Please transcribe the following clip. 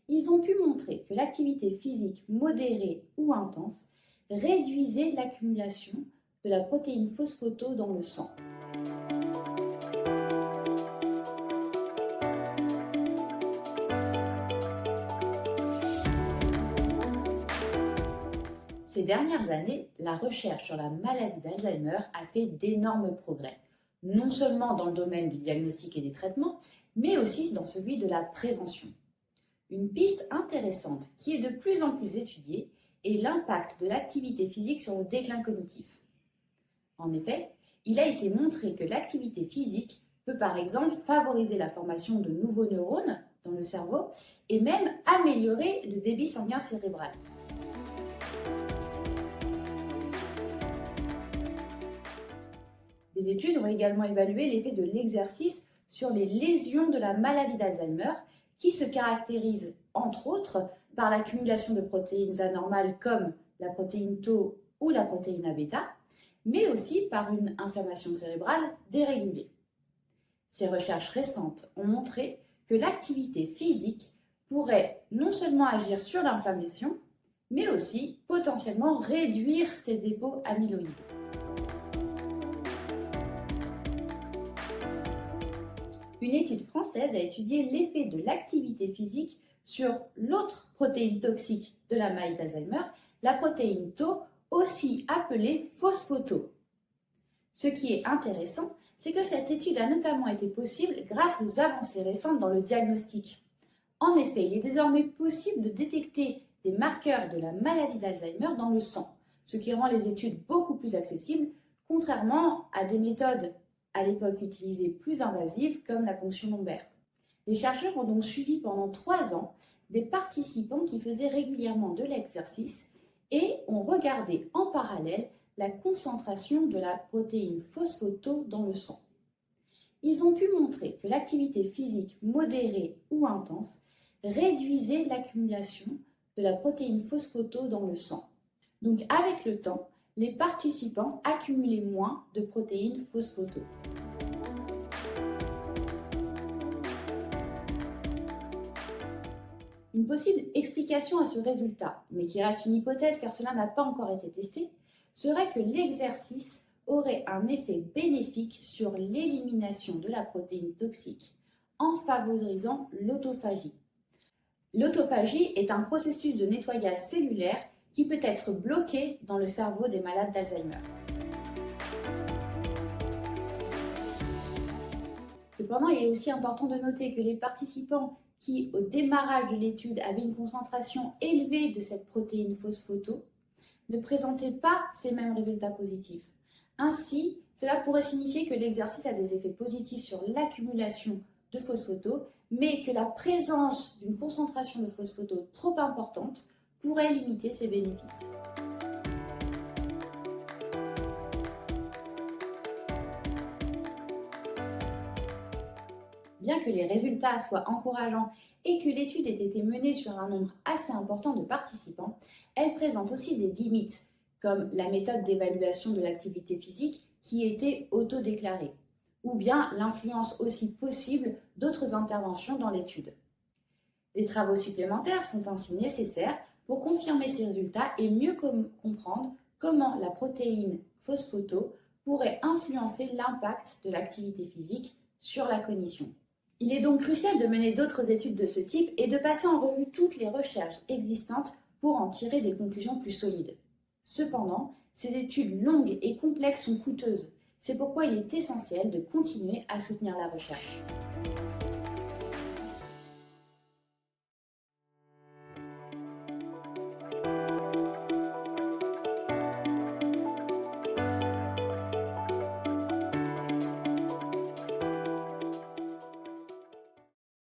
ils ont pu montrer que l'activité physique modérée ou intense réduisait l'accumulation de la protéine phosphato dans le sang. Ces dernières années, la recherche sur la maladie d'Alzheimer a fait d'énormes progrès, non seulement dans le domaine du diagnostic et des traitements, mais aussi dans celui de la prévention. Une piste intéressante qui est de plus en plus étudiée est l'impact de l'activité physique sur le déclin cognitif. En effet, il a été montré que l'activité physique peut par exemple favoriser la formation de nouveaux neurones dans le cerveau et même améliorer le débit sanguin cérébral. Des études ont également évalué l'effet de l'exercice sur les lésions de la maladie d'Alzheimer qui se caractérisent entre autres par l'accumulation de protéines anormales comme la protéine Tau ou la protéine A-bêta, mais aussi par une inflammation cérébrale dérégulée. Ces recherches récentes ont montré que l'activité physique pourrait non seulement agir sur l'inflammation, mais aussi potentiellement réduire ces dépôts amyloïdes. Une étude française a étudié l'effet de l'activité physique sur l'autre protéine toxique de la maladie d'Alzheimer, la protéine Tau, aussi appelée phospho-tau. Ce qui est intéressant, c'est que cette étude a notamment été possible grâce aux avancées récentes dans le diagnostic. En effet, il est désormais possible de détecter des marqueurs de la maladie d'Alzheimer dans le sang, ce qui rend les études beaucoup plus accessibles, contrairement à des méthodes à l'époque utilisées plus invasives comme la ponction lombaire. Les chercheurs ont donc suivi pendant 3 ans des participants qui faisaient régulièrement de l'exercice et ont regardé en parallèle la concentration de la protéine phospho-tau dans le sang. Ils ont pu montrer que l'activité physique modérée ou intense réduisait l'accumulation de la protéine phospho-tau dans le sang. Donc avec le temps, les participants accumulaient moins de protéines phospho-tau. Une possible explication à ce résultat, mais qui reste une hypothèse car cela n'a pas encore été testé, serait que l'exercice aurait un effet bénéfique sur l'élimination de la protéine toxique en favorisant l'autophagie. L'autophagie est un processus de nettoyage cellulaire qui peut être bloqué dans le cerveau des malades d'Alzheimer. Cependant, il est aussi important de noter que les participants qui, au démarrage de l'étude, avaient une concentration élevée de cette protéine phospho-tau ne présentaient pas ces mêmes résultats positifs. Ainsi, cela pourrait signifier que l'exercice a des effets positifs sur l'accumulation de phospho-tau, mais que la présence d'une concentration de phospho-tau trop importante pourrait limiter ces bénéfices. Bien que les résultats soient encourageants et que l'étude ait été menée sur un nombre assez important de participants, elle présente aussi des limites, comme la méthode d'évaluation de l'activité physique qui était autodéclarée, ou bien l'influence aussi possible d'autres interventions dans l'étude. Des travaux supplémentaires sont ainsi nécessaires pour confirmer ces résultats et mieux comprendre comment la protéine phospho-tau pourrait influencer l'impact de l'activité physique sur la cognition. Il est donc crucial de mener d'autres études de ce type et de passer en revue toutes les recherches existantes pour en tirer des conclusions plus solides. Cependant, ces études longues et complexes sont coûteuses. C'est pourquoi il est essentiel de continuer à soutenir la recherche.